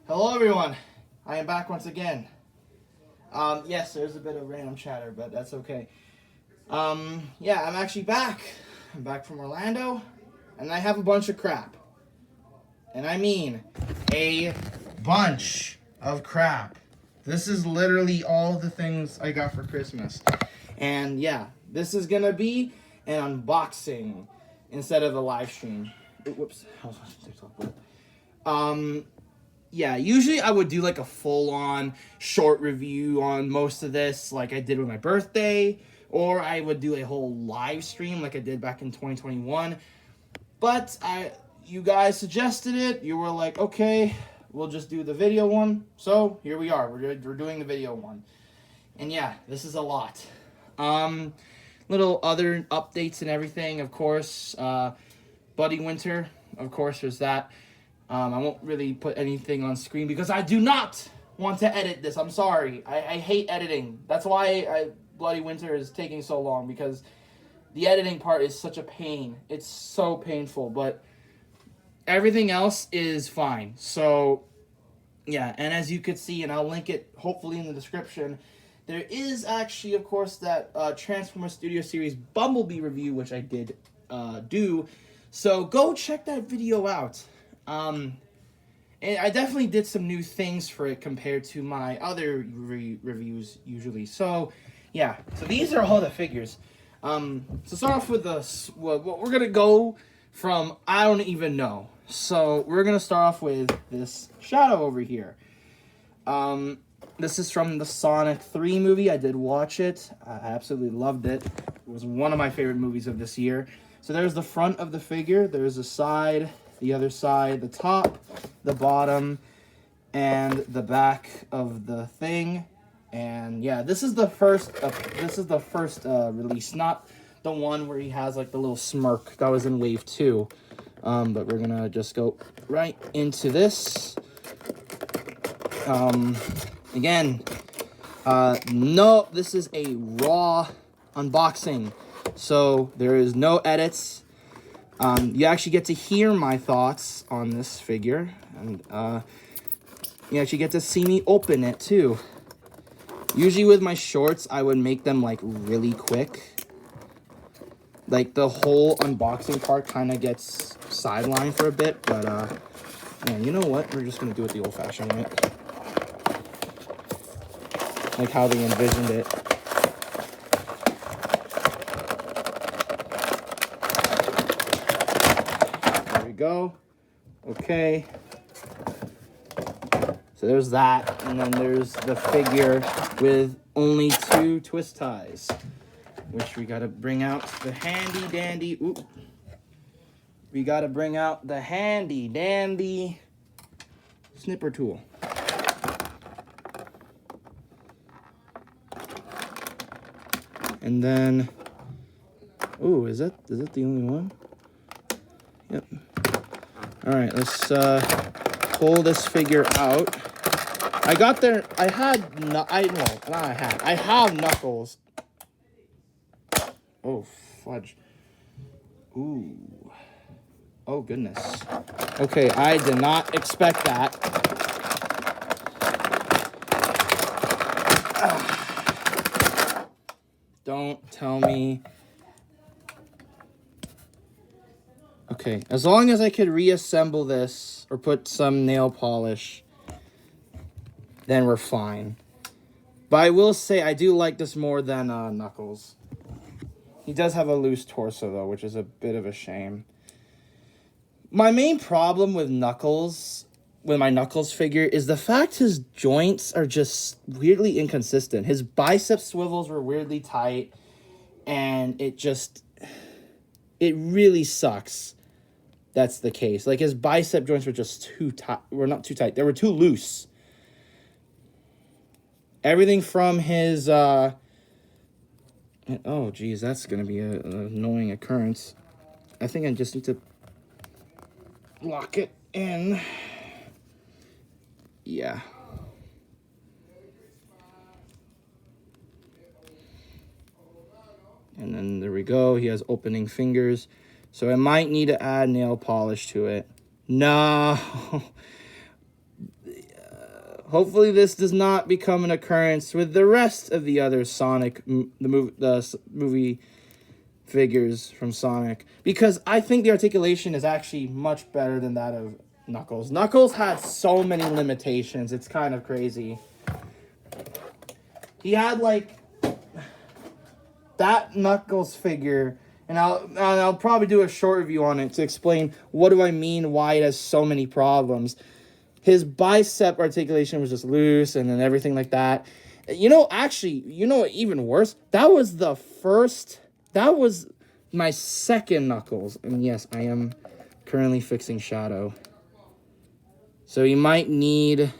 Hello everyone, I am back once again. Yes, there's a bit of random chatter, but that's okay. Yeah, I'm actually back. I'm back from Orlando, and I have a bunch of crap. And I mean, a bunch of crap. This is literally all the things I got for Christmas. And yeah, this is gonna be an unboxing instead of a live stream. Whoops. Um, yeah, usually I would do like a full-on short review on most of this, like I did with my birthday, or I would do a whole live stream like I did back in 2021. But you guys suggested it. You were like, okay, we'll just do the video one. So here we are. We're doing the video one, and yeah, this is a lot. Little other updates and everything, of course. Buddy Winter, of course, there's that. I won't really put anything on screen because I do not want to edit this. I'm sorry. I hate editing. That's why Bloody Winter is taking so long, because the editing part is such a pain. It's so painful, but everything else is fine. So, yeah, and as you could see, and I'll link it hopefully in the description, there is actually, of course, that Transformers Studio Series Bumblebee review, which I did do. So go check that video out. And I definitely did some new things for it compared to my other reviews usually. So, yeah. So these are all the figures. So start off with what we're gonna go from. I don't even know. So we're gonna start off with this Shadow over here. This is from the Sonic 3 movie. I did watch it. I absolutely loved it. It was one of my favorite movies of this year. So there's the front of the figure. There's the side, the other side, the top, the bottom, and the back of the thing. And yeah, this is the first. Release, not the one where he has like the little smirk. That was in Wave 2. But we're gonna just go right into this. Again, no, this is a raw unboxing, so there is no edits. You actually get to hear my thoughts on this figure, and you actually get to see me open it too. Usually with my shorts, I would make them like really quick. Like the whole unboxing part kind of gets sidelined for a bit, but yeah, you know what? We're just gonna do it the old-fashioned way, like how they envisioned it. There we go. Okay. So there's that, and then there's the figure with only 2 twist ties, which we gotta bring out the handy dandy. Oop. We gotta bring out the handy dandy snipper tool. And then, ooh, is that the only one? Yep. All right, let's pull this figure out. I have Knuckles. Oh, fudge. Ooh. Oh, goodness. Okay, I did not expect that. Don't tell me. Okay, as long as I could reassemble this or put some nail polish, then we're fine. But I will say I do like this more than Knuckles. He does have a loose torso, though, which is a bit of a shame. My main problem with my Knuckles figure, is the fact his joints are just weirdly inconsistent. His bicep swivels were weirdly tight, and it really sucks that's the case. Like, his bicep joints were just too tight. Were not too tight. They were too loose. Everything from his, oh, geez, that's going to be an annoying occurrence. I think I just need to lock it in. Yeah. And then there we go. He has opening fingers. So I might need to add nail polish to it. No. hopefully this does not become an occurrence with the rest of the other Sonic, the movie figures from Sonic, because I think the articulation is actually much better than that of Knuckles. Knuckles had so many limitations, it's kind of crazy. He had like that Knuckles figure, and I'll probably do a short review on it to explain what do I mean why it has so many problems. His bicep articulation was just loose, and then everything like that. Actually, even worse? That was my second Knuckles. And yes, I am currently fixing Shadow. So you might need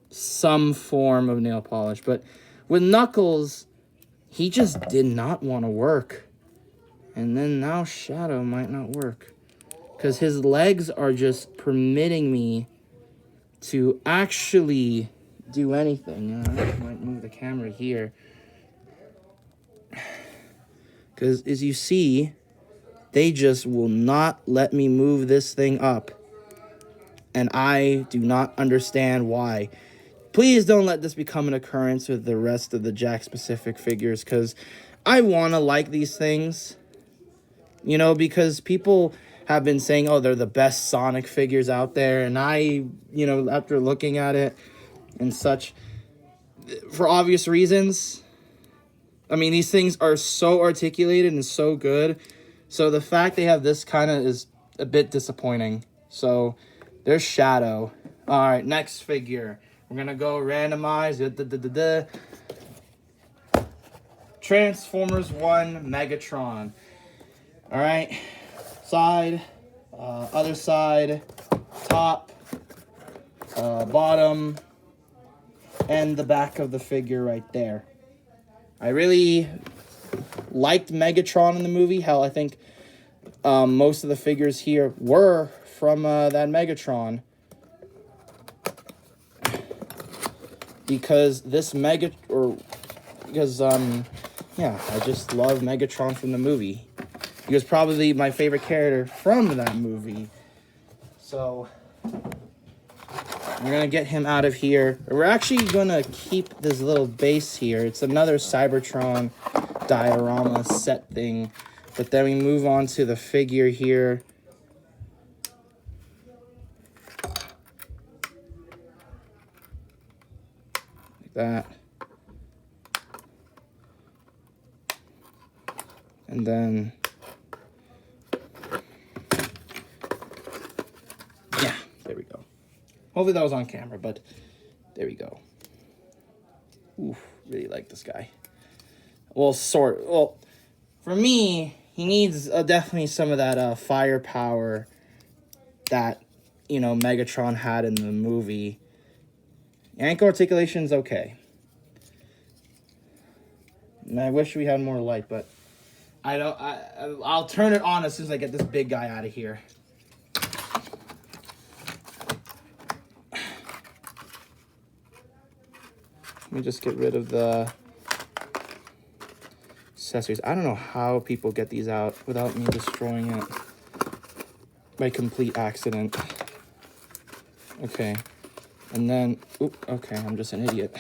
some form of nail polish. But with Knuckles, he just did not want to work. And then now Shadow might not work. Because his legs are just permitting me to actually do anything. I might move the camera here. Because as you see, they just will not let me move this thing up. And I do not understand why. Please don't let this become an occurrence with the rest of the Jakks Pacific figures, because I want to like these things. Because people have been saying, oh, they're the best Sonic figures out there. And I, after looking at it and such, for obvious reasons, I mean, these things are so articulated and so good. So the fact they have this kind of is a bit disappointing. So there's Shadow. All right, next figure. We're going to go randomize. Transformers 1 Megatron. All right. Side, other side, top, bottom, and the back of the figure right there. I really liked Megatron in the movie. Hell, I think most of the figures here were from that Megatron. Because I just love Megatron from the movie. He was probably my favorite character from that movie. So we're going to get him out of here. We're actually going to keep this little base here. It's another Cybertron diorama set thing. But then we move on to the figure here. Like that. And then... yeah, there we go. Hopefully that was on camera, but there we go. Ooh, really like this guy. Well, for me, he needs definitely some of that firepower that, Megatron had in the movie. Ankle articulation's okay. And I wish we had more light, but I'll turn it on as soon as I get this big guy out of here. Let me just get rid of the accessories. I don't know how people get these out without me destroying it by complete accident. Okay. And then, okay, I'm just an idiot.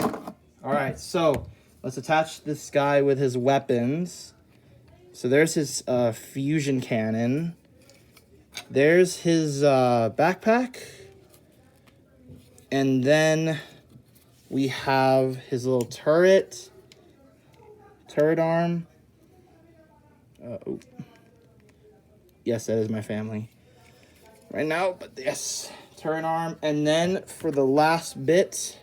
All right, so let's attach this guy with his weapons. So there's his fusion cannon. There's his backpack. And then we have his little turret arm. Yes, that is my family right now, but yes, turret arm. And then for the last bit,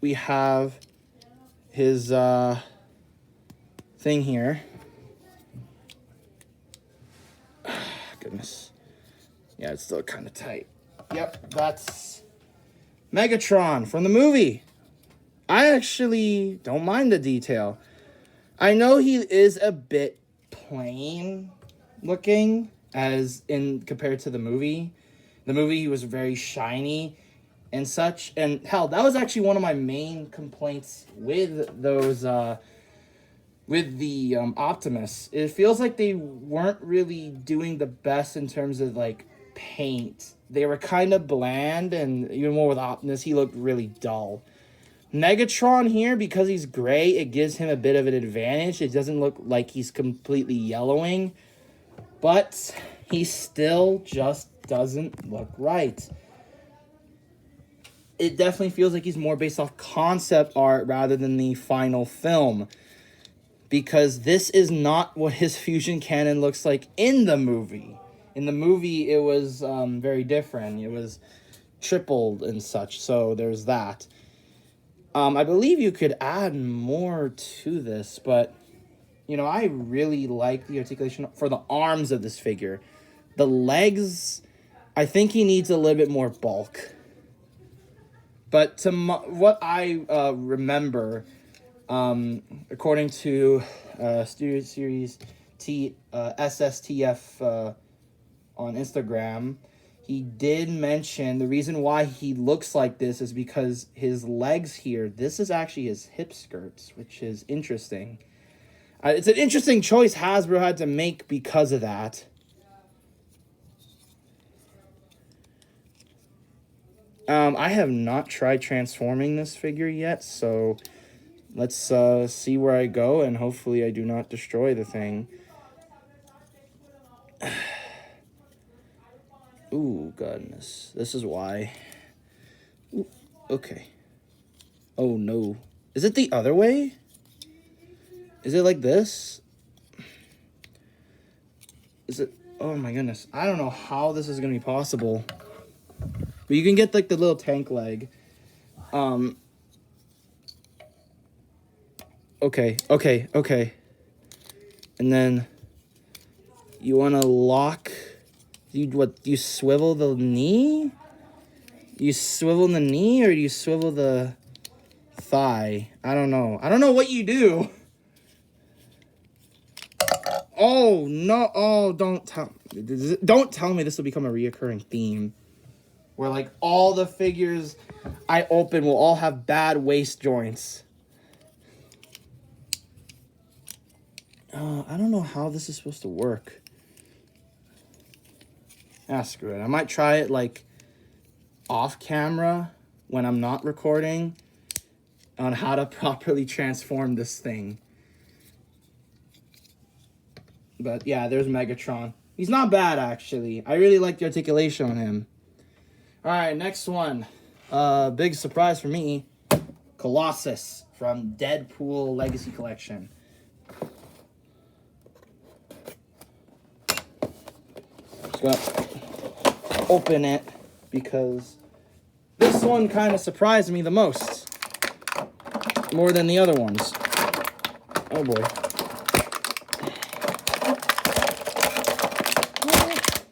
we have his thing here. Goodness. Yeah, it's still kind of tight. Yep, that's Megatron from the movie. I actually don't mind the detail. I know he is a bit plain looking as in compared to the movie. The movie, he was very shiny and such. And hell, that was actually one of my main complaints with those with the Optimus. It feels like they weren't really doing the best in terms of like paint. They were kind of bland, and even more with Optimus, he looked really dull. Megatron here, because he's gray, it gives him a bit of an advantage. It doesn't look like he's completely yellowing, but he still just doesn't look right. It definitely feels like he's more based off concept art rather than the final film, because this is not what his fusion cannon looks like in the movie. In the movie, it was very different. It was tripled and such, so there's that. I believe you could add more to this, but, you know, I really like the articulation for the arms of this figure. The legs, I think he needs a little bit more bulk. But to what I remember, according to Studio Series SSTF on Instagram, he did mention the reason why he looks like this is because his legs here, this is actually his hip skirts, which is interesting. It's an interesting choice Hasbro had to make because of that. I have not tried transforming this figure yet, so let's see where I go, and hopefully I do not destroy the thing. Ooh, goodness. This is why. Ooh, okay. Oh, no. Is it the other way? Is it like this? Is it... Oh, my goodness. I don't know how this is going to be possible. But you can get, like, the little tank leg. Okay. And then you want to lock... You swivel the knee? You swivel the knee, or you swivel the thigh? I don't know. I don't know what you do. Oh, no. Oh, don't tell me this will become a reoccurring theme. Where, like, all the figures I open will all have bad waist joints. I don't know how this is supposed to work. Screw it. I might try it, like, off camera when I'm not recording on how to properly transform this thing. But, yeah, there's Megatron. He's not bad, actually. I really like the articulation on him. Alright, next one. Big surprise for me. Colossus from Deadpool Legacy Collection. Just gonna open it because this one kind of surprised me the most. More than the other ones. Oh boy.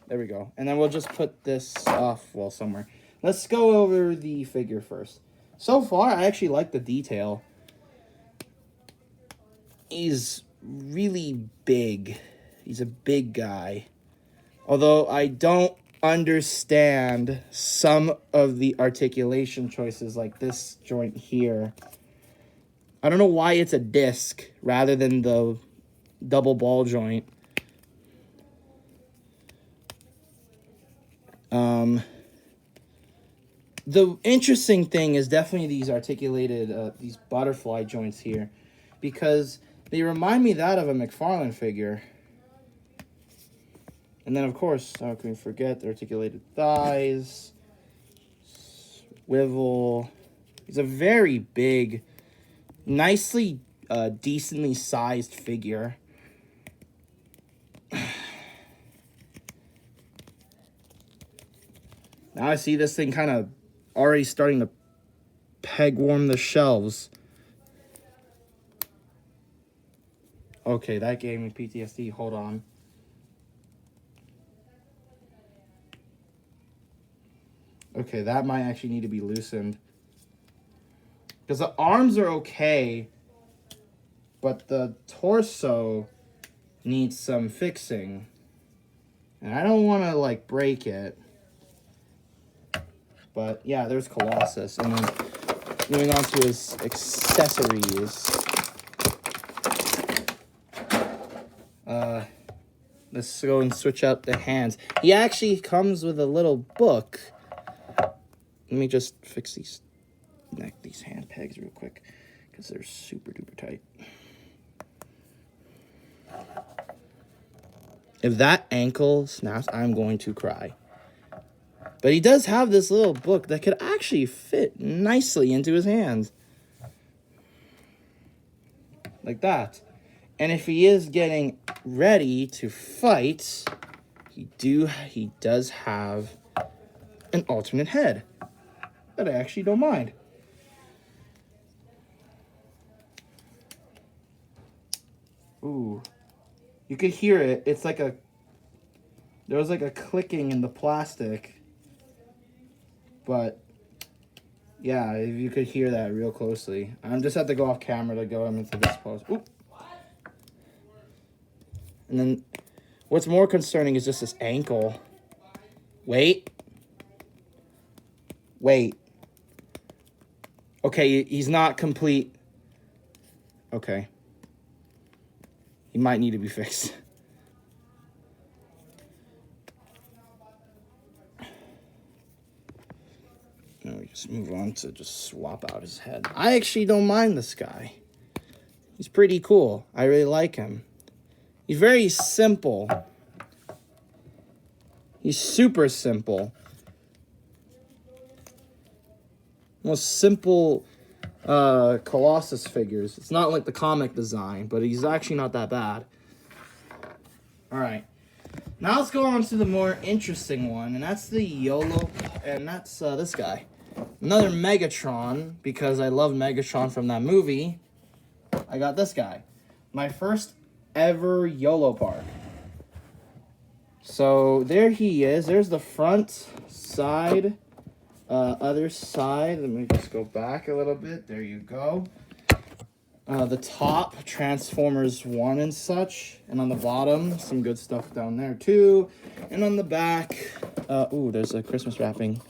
There we go. And then we'll just put this off, well, somewhere. Let's go over the figure first. So far, I actually like the detail. He's really big. He's a big guy. Although I don't understand some of the articulation choices, like this joint here. I don't know why it's a disc rather than the double ball joint. The interesting thing is definitely these articulated, these butterfly joints here, because they remind me that of a McFarlane figure. And then, of course, how can we forget the articulated thighs, swivel. He's a very big, nicely, decently sized figure. Now I see this thing kind of already starting to peg warm the shelves. Okay, that gave me PTSD. Hold on. Okay, that might actually need to be loosened. Because the arms are okay, but the torso needs some fixing. And I don't want to, like, break it. But, yeah, there's Colossus. And then moving on to his accessories. Let's go and switch out the hands. He actually comes with a little book. Let me just fix these hand pegs real quick because they're super duper tight. If that ankle snaps, I'm going to cry. But he does have this little book that could actually fit nicely into his hands. Like that. And if he is getting ready to fight, he does have an alternate head that I actually don't mind. Ooh. You could hear it. It's like there was like a clicking in the plastic. But yeah, if you could hear that real closely. I just have to go off camera to go into this pose. Oop. And then what's more concerning is just this ankle. Wait. Okay, he's not complete. Okay. He might need to be fixed. Now we just move on to just swap out his head. I actually don't mind this guy. He's pretty cool. I really like him. He's very simple. He's super simple. Most simple Colossus figures. It's not like the comic design, but he's actually not that bad. Alright. Now let's go on to the more interesting one, and that's the YOLO, and that's this guy. Another Megatron, because I love Megatron from that movie. I got this guy. My first ever YOLO Park. So there he is. There's the front, side, other side. Let me just go back a little bit. There you go. The top, Transformers 1 and such. And on the bottom, some good stuff down there too. And on the back, ooh, there's a Christmas wrapping.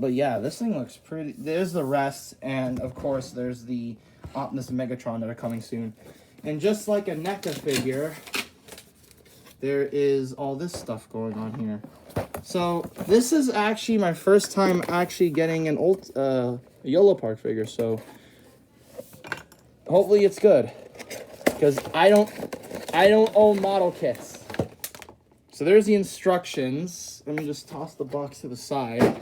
But yeah, this thing looks pretty. There's the rest, and of course there's the Optimus and Megatron that are coming soon. And just like a NECA figure, there is all this stuff going on here. So this is actually my first time actually getting an old YOLO Park figure, so hopefully it's good. Because I don't own model kits. So there's the instructions. Let me just toss the box to the side.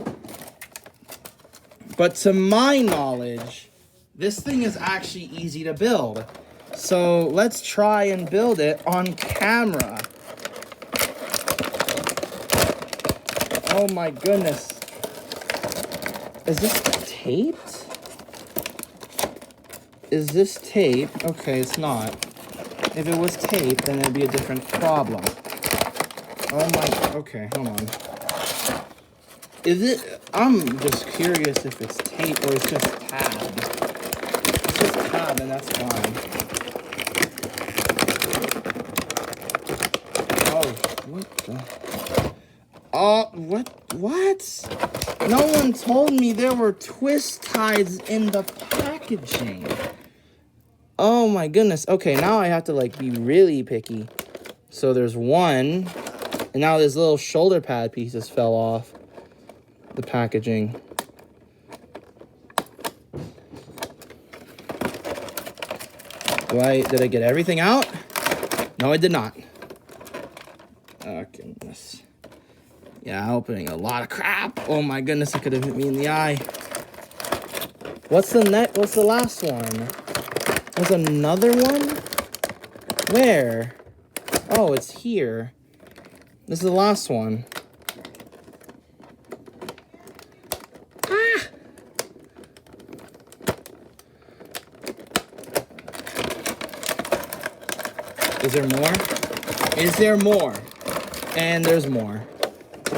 But to my knowledge, this thing is actually easy to build. So let's try and build it on camera. Oh my goodness. Is this taped? Is this tape? Okay, it's not. If it was taped, then it'd be a different problem. Oh my, okay, hold on. Is it, I'm just curious if it's tape or it's just tab. If it's just tab, then that's fine. Oh, what the? What? No one told me there were twist ties in the packaging. Oh my goodness. Okay, now I have to like be really picky. So there's one, and now this little shoulder pad pieces fell off the packaging. Did I get everything out? No, I did not. Oh goodness. Yeah, opening a lot of crap. Oh my goodness, it could have hit me in the eye. What's the last one? There's another one? Where? Oh, it's here. This is the last one. Ah! Is there more? Is there more? And there's more.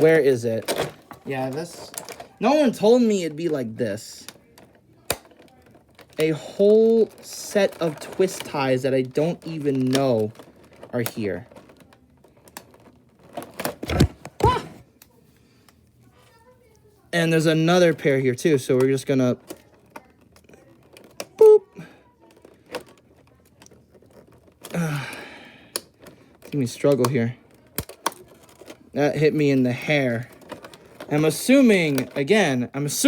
Where is it? Yeah, this... No one told me it'd be like this. A whole set of twist ties that I don't even know are here. Ah! And there's another pair here too, so we're just gonna... Boop! making me struggle here. That hit me in the hair. I'm assuming, again, there's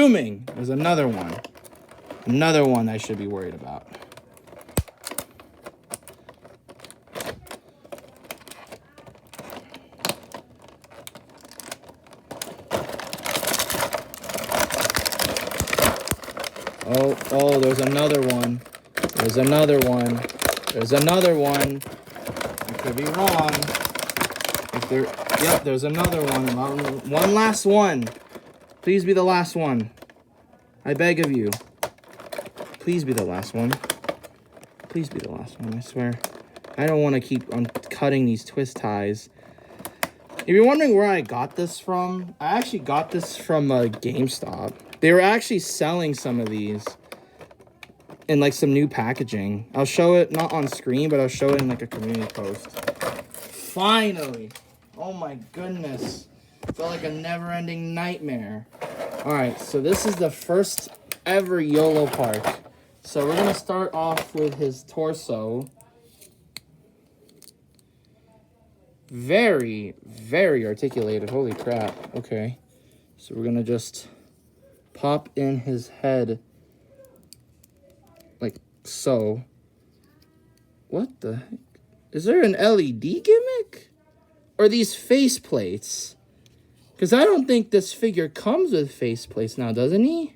another one. Another one I should be worried about. Oh, there's another one. There's another one. There's another one. I could be wrong. Yep, there's another one. One last one. Please be the last one. I beg of you. Please be the last one. Please be the last one, I swear. I don't want to keep on cutting these twist ties. If you're wondering where I got this from, I actually got this from GameStop. They were actually selling some of these in like some new packaging. I'll show it, not on screen, but I'll show it in like a community post. Finally! Oh my goodness. Felt like a never-ending nightmare. Alright, so this is the first ever YOLO Park. So we're gonna start off with his torso. Very, very articulated. Holy crap. Okay. So we're gonna just pop in his head like so. What the heck? Is there an LED gimmick? Or these face plates? Because I don't think this figure comes with face plates now, doesn't he?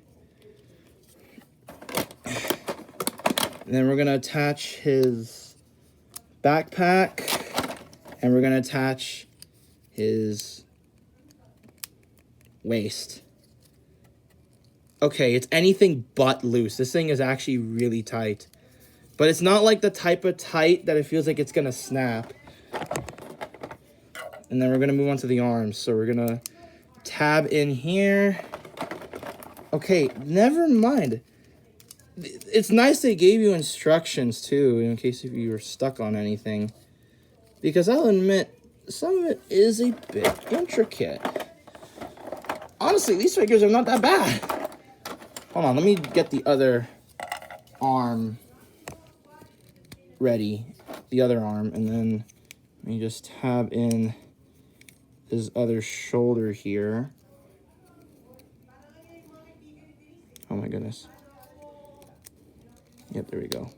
And then we're going to attach his backpack. And we're going to attach his waist. Okay, it's anything but loose. This thing is actually really tight. But it's not like the type of tight that it feels like it's going to snap. And then we're going to move on to the arms. So we're going to tab in here. Okay, never mind. It's nice they gave you instructions too, in case if you were stuck on anything. Because I'll admit, some of it is a bit intricate. Honestly, these figures are not that bad. Hold on, let me get the other arm ready. The other arm, and then let me just tab in his other shoulder here. Oh my goodness. Yep, there we go.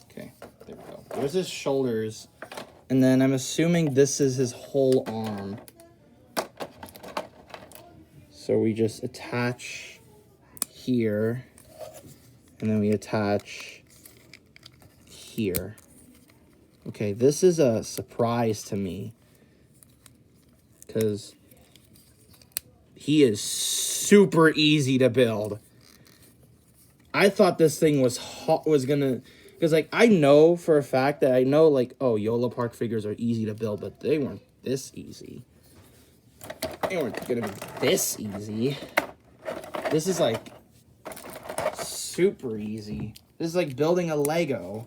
Okay, there we go. There's his shoulders. And then I'm assuming this is his whole arm. So we just attach here. And then we attach here. Okay, this is a surprise to me. Because he is super easy to build. I thought this thing was gonna... Because, like, I know for a fact that I know, like, oh, YOLO Park figures are easy to build, but they weren't this easy. They weren't gonna be this easy. This is, like, super easy. This is like building a Lego.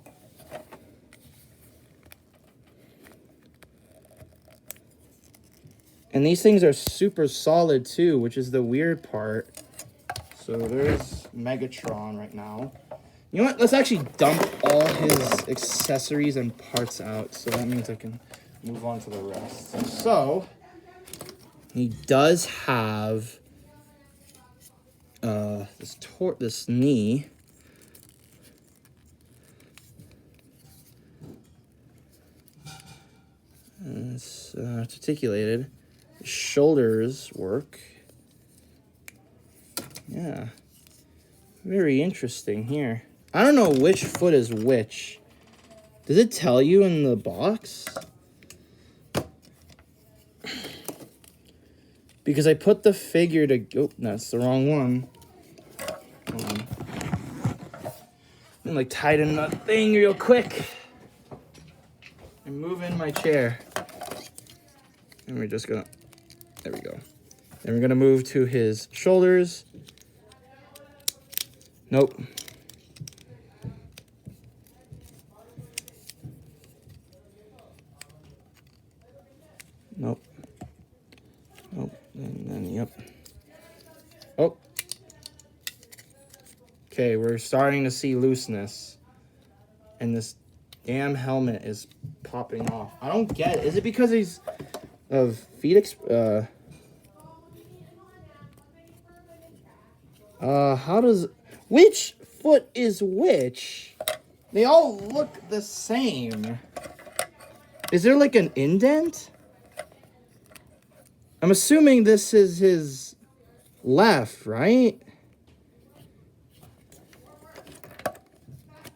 And these things are super solid too, which is the weird part. So there's Megatron right now. You know what? Let's actually dump all his accessories and parts out. So that means I can move on to the rest. So he does have this knee. And it's articulated. His shoulders work. Yeah. Very interesting here. I don't know which foot is which. Does it tell you in the box? Because I put the figure to... Oh, that's the wrong one. Hold on. I'm like tighten that thing real quick. And move in my chair. And we're just gonna... There we go. Then we're gonna move to his shoulders. Nope. Nope. Nope. And then, yep. Oh. Okay, we're starting to see looseness. And this damn helmet is popping off. I don't get it. Is it because he's of feet how does... Which foot is which? They all look the same. Is there like an indent? I'm assuming this is his left, right?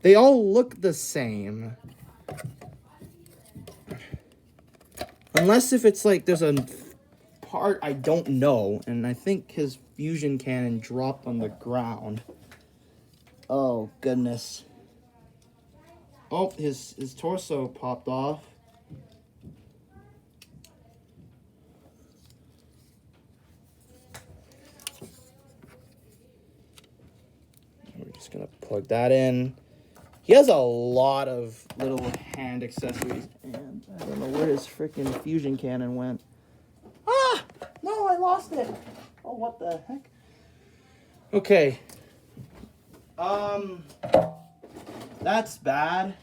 They all look the same. Unless if it's like there's a part I don't know, and I think his fusion cannon dropped on the ground. Oh, goodness. Oh, his torso popped off. We're just gonna plug that in. He has a lot of little hand accessories, and I don't know where his freaking fusion cannon went. Ah! No, I lost it. Oh, what the heck? Okay. That's bad.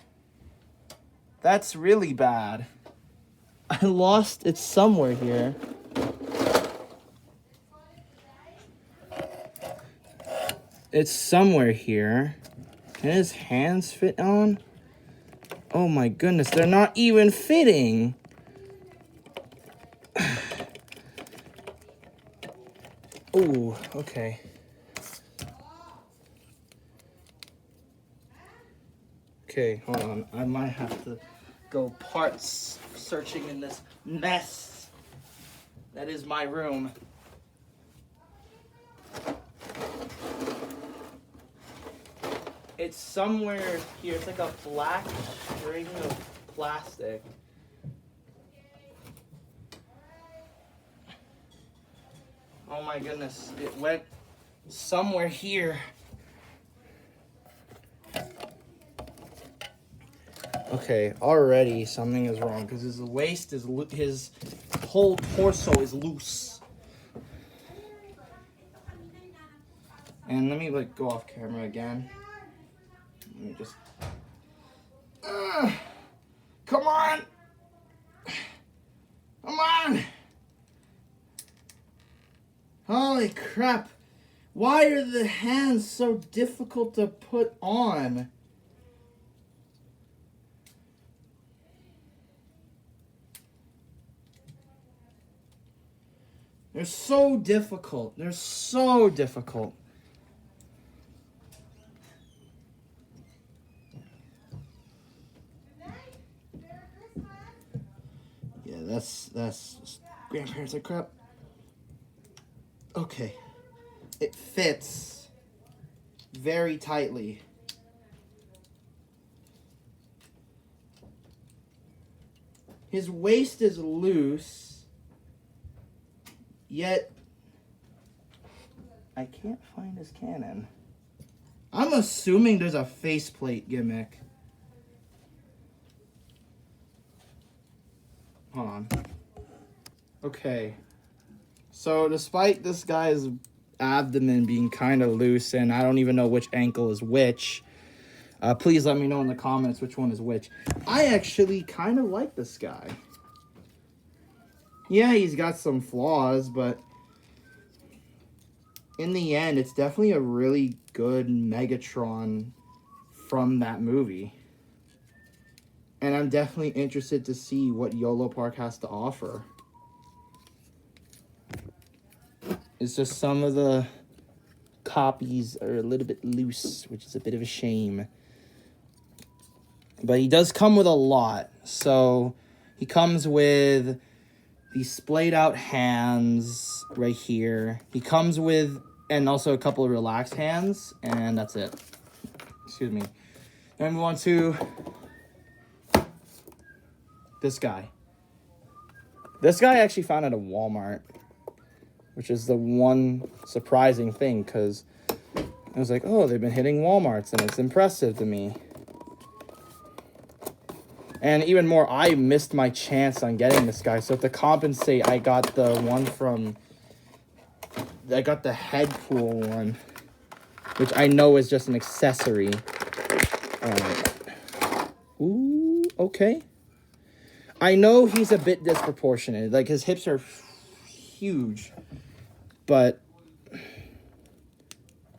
That's really bad. I lost it somewhere here. It's somewhere here. Can his hands fit on? Oh my goodness, they're not even fitting. Ooh, okay. Okay, hold on. I might have to go parts searching in this mess. That is my room. It's somewhere here. It's like a black string of plastic. Oh my goodness. It went somewhere here. Okay, already something is wrong because his waist is his whole torso is loose. And let me like go off camera again. Let me just. Come on! Come on! Holy crap! Why are the hands so difficult to put on? They're so difficult. They're so difficult. Yeah, that's grandparents are crap. Okay. It fits very tightly. His waist is loose, yet I can't find his cannon. I'm assuming there's a faceplate gimmick. Hold on. Okay. So despite this guy's abdomen being kind of loose and I don't even know which ankle is which, please let me know in the comments which one is which. I actually kind of like this guy. Yeah, he's got some flaws, but in the end, it's definitely a really good Megatron from that movie. And I'm definitely interested to see what YOLO Park has to offer. It's just some of the copies are a little bit loose, which is a bit of a shame. But he does come with a lot. So he comes with these splayed out hands right here. He comes with, and also a couple of relaxed hands, and that's it. Excuse me. Then we move on to this guy. This guy I actually found at a Walmart, which is the one surprising thing, because I was like, oh, they've been hitting Walmarts, and it's impressive to me. And even more, I missed my chance on getting this guy. So to compensate, I got the one from... I got the Headpool one. which I know is just an accessory. Ooh, okay. I know he's a bit disproportionate. Like, his hips are huge. But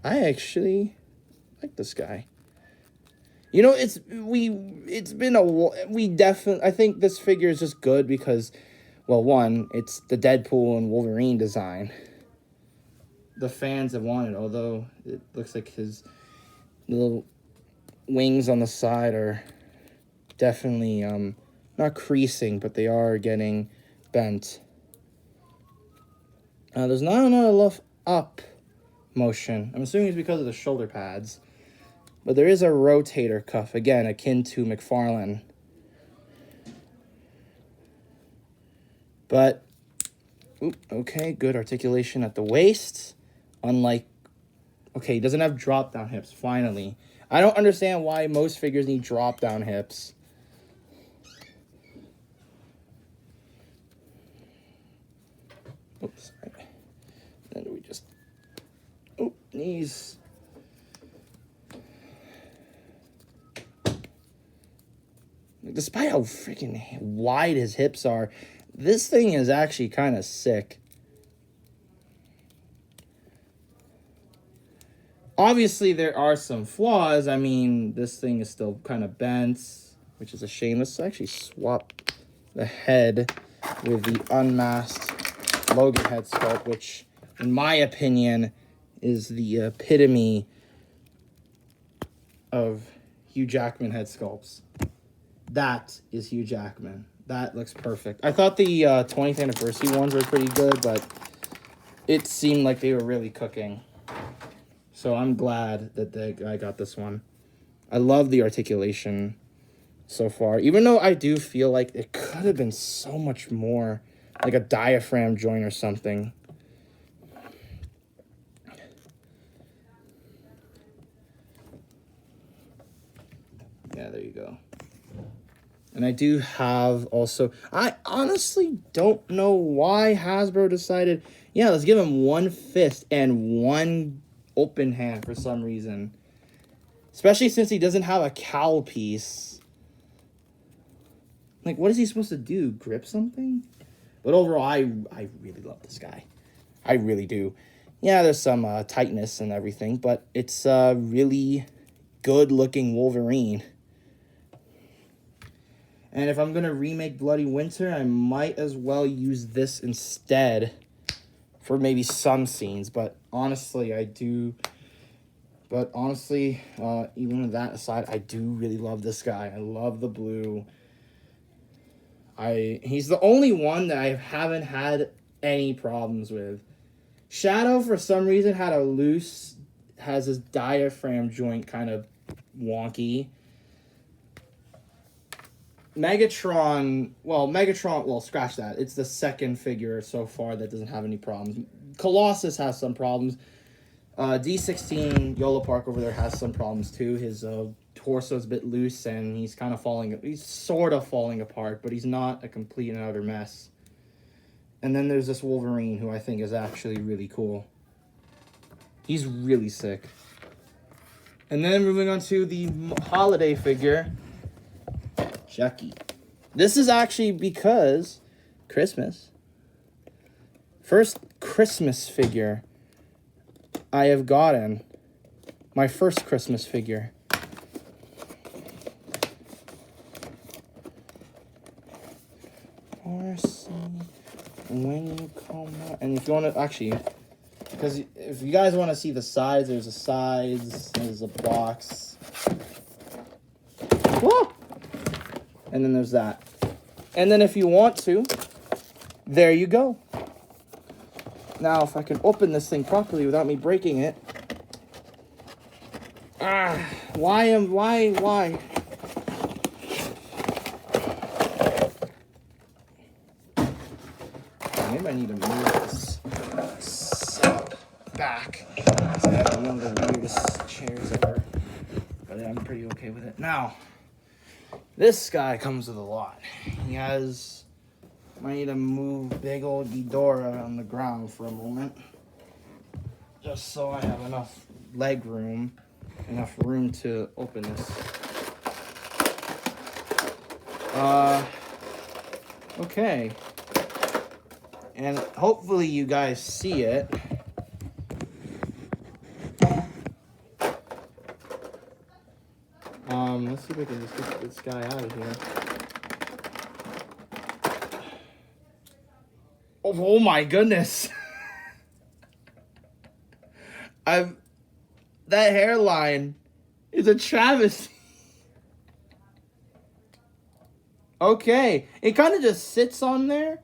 I actually like this guy. You know, I think this figure is just good because, well, one, it's the Deadpool and Wolverine design. The fans have wanted, although it looks like his little wings on the side are definitely not creasing, but they are getting bent. There's not enough up motion. I'm assuming it's because of the shoulder pads. But there is a rotator cuff, again, akin to McFarlane. But, okay, good articulation at the waist. Unlike, okay, he doesn't have drop-down hips, finally. I don't understand why most figures need drop-down hips. Oops, sorry. Then we just, knees. Despite how freaking wide his hips are, this thing is actually kind of sick. Obviously, there are some flaws. I mean, this thing is still kind of bent, which is a shame. Let's actually swap the head with the unmasked Logan head sculpt, which, in my opinion, is the epitome of Hugh Jackman head sculpts. That is Hugh Jackman. That looks perfect. I thought the 20th anniversary ones were pretty good, but it seemed like they were really cooking. So I'm glad that I got this one. I love the articulation so far, even though I do feel like it could have been so much more, like a diaphragm joint or something. Yeah, there you go. And I do have also, I honestly don't know why Hasbro decided, yeah, let's give him one fist and one open hand for some reason. Especially since he doesn't have a cowl piece. Like, what is he supposed to do? Grip something? But overall, I really love this guy. I really do. Yeah, there's some tightness and everything, but it's a really good-looking Wolverine. And if I'm going to remake Bloody Winter, I might as well use this instead for maybe some scenes. But honestly, even with that aside, I do really love this guy. I love the blue. He's the only one that I haven't had any problems with. Shadow, for some reason, has his diaphragm joint kind of wonky. Megatron, scratch that. It's the second figure so far that doesn't have any problems. Colossus has some problems. D16, Yola Park over there has some problems too. His torso's a bit loose and he's sort of falling apart, but he's not a complete and utter mess. And then there's this Wolverine who I think is actually really cool. He's really sick. And then moving on to the holiday figure, Chucky. This is actually because Christmas. First Christmas figure I have gotten. My first Christmas figure. When you come out, and if you want to actually, because if you guys want to see the sides, there's a sides, there's a box. Whoa! And then there's that. And then if you want to, there you go. Now, if I can open this thing properly without me breaking it. Why? Maybe I need to move this setup back. I have one of the weirdest chairs ever. But I'm pretty okay with it. Now, this guy comes with a lot. I need to move big old Ghidorah on the ground for a moment. Just so I have enough leg room, enough room to open this. Okay. And hopefully you guys see it. Let's see if I can just get this guy out of here. Oh my goodness. That hairline is a travesty. Okay, it kind of just sits on there.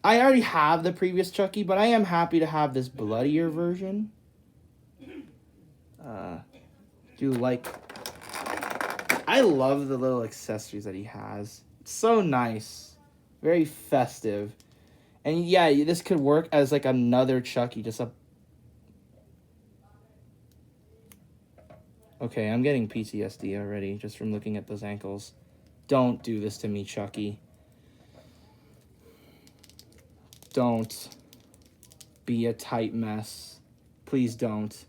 I already have the previous Chucky, but I am happy to have this bloodier version. I love the little accessories that he has. It's so nice. Very festive. And yeah, this could work as like another Chucky, Okay, I'm getting PTSD already just from looking at those ankles. Don't do this to me, Chucky. Don't be a tight mess. Please don't.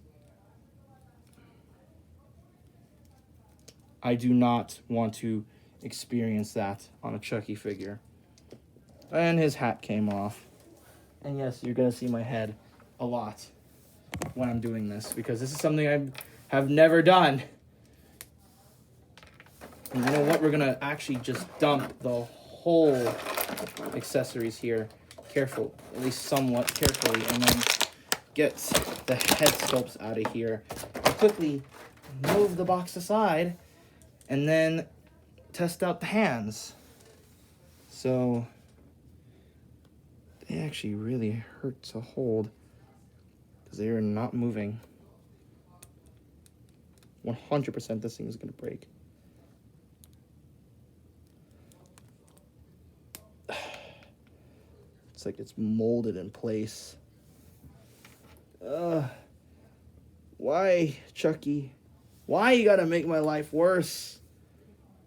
I do not want to experience that on a Chucky figure. And his hat came off. And yes, you're going to see my head a lot when I'm doing this, because this is something I have never done. And you know what? We're going to actually just dump the whole accessories here. Careful, at least somewhat carefully, and then get the head sculpts out of here. I'll quickly move the box aside and then test out the hands. So they actually really hurt to hold because they are not moving. 100% this thing is going to break. It's like it's molded in place. Why, Chucky? Why you gotta make my life worse?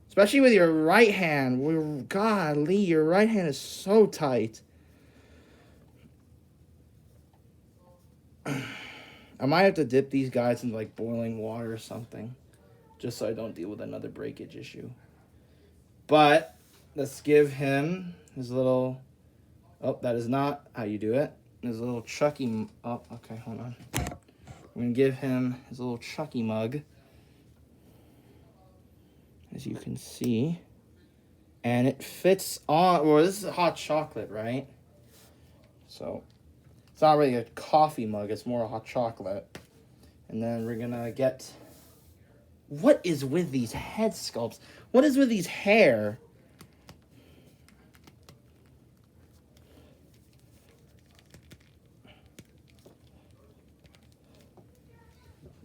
Especially with your right hand. Golly, your right hand is so tight. I might have to dip these guys in like boiling water or something, just so I don't deal with another breakage issue. But let's give him his little... Oh, that is not how you do it. His little Chucky... Oh, okay, hold on. We're going to give him his little Chucky mug, as you can see. And it fits on... Well, this is hot chocolate, right? So, it's not really a coffee mug. It's more a hot chocolate. And then we're going to get... What is with these head sculpts? What is with these hair?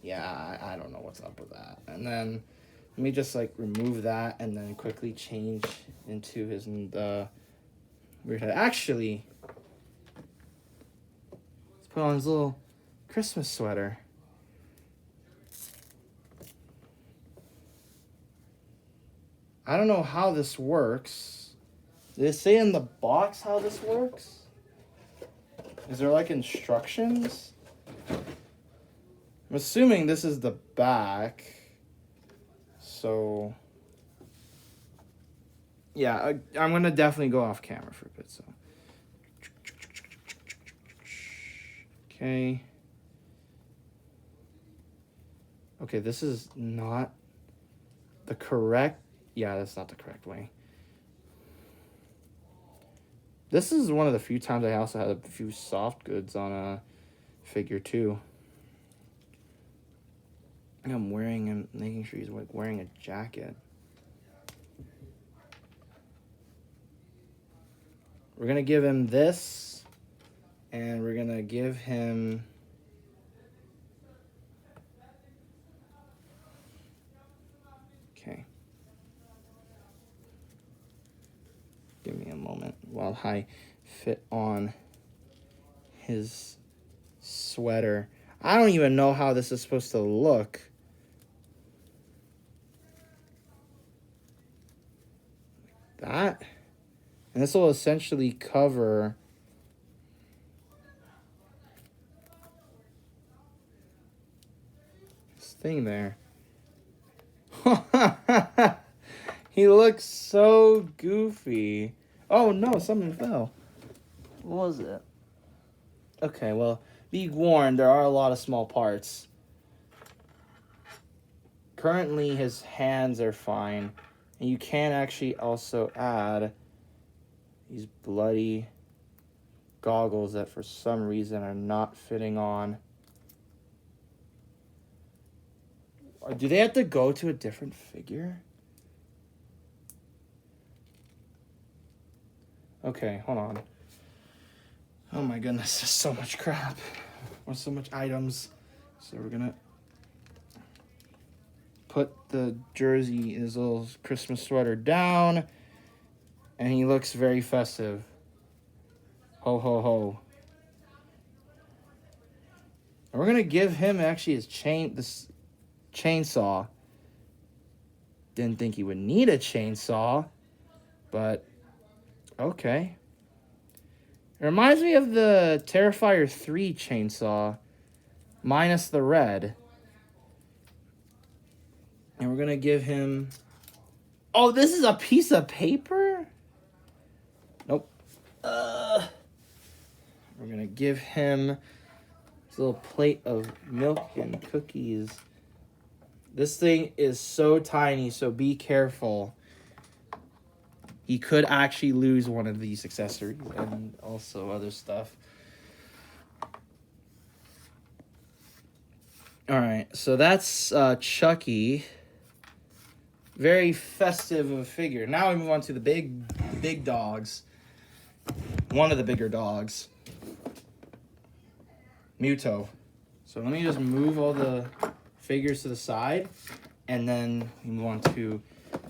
Yeah, I don't know what's up with that. And then let me just like remove that and then quickly change into his weird head. Actually, let's put on his little Christmas sweater. I don't know how this works. Did it say in the box how this works? Is there like instructions? I'm assuming this is the back. So, yeah, I'm going to definitely go off camera for a bit. So, okay. Okay, this is not the correct... Yeah, that's not the correct way. This is one of the few times I also had a few soft goods on a figure too. I'm wearing and making sure he's like wearing a jacket. We're gonna give him this, and we're gonna give him okay. Give me a moment while I fit on his sweater. I don't even know how this is supposed to look. That. And this will essentially cover thing there. He looks so goofy. Oh no, something fell. What was it? Okay, well, be warned, there are a lot of small parts. Currently, his hands are fine. And you can actually also add these bloody goggles that for some reason are not fitting on. Do they have to go to a different figure? Okay, hold on. Oh my goodness, there's so much crap. Or so much items. So we're gonna put the jersey, his little Christmas sweater down. And he looks very festive. Ho, ho, ho. And we're gonna give him actually his chainsaw. Didn't think he would need a chainsaw, but okay. It reminds me of the Terrifier 3 chainsaw, minus the red. And we're gonna give him... Oh, this is a piece of paper? Nope. We're gonna give him this little plate of milk and cookies. This thing is so tiny, so be careful. He could actually lose one of these accessories and also other stuff. Alright, so that's Chucky. Very festive of a figure. Now we move on to the big dogs. One of the bigger dogs. Muto. So let me just move all the figures to the side, and then we move on to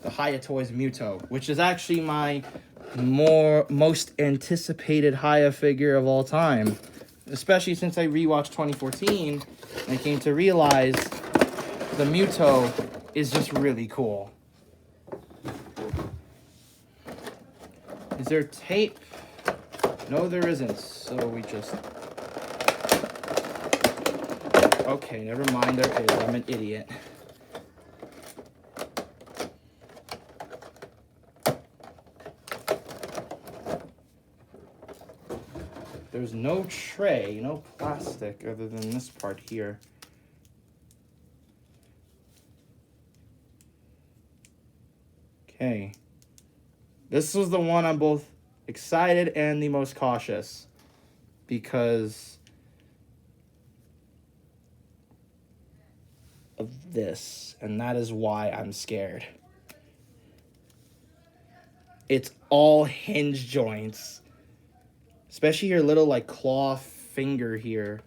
the Hiya Toys Muto, which is actually my most anticipated Hiya figure of all time, especially since I rewatched 2014 and came to realize the Muto is just really cool. Is there tape? No, there isn't. So we just... Okay, never mind, there is. I'm an idiot. There's no tray, no plastic other than this part here. Okay. This was the one I'm both excited and the most cautious, because of this, and that is why I'm scared. It's all hinge joints, especially your little like claw finger here.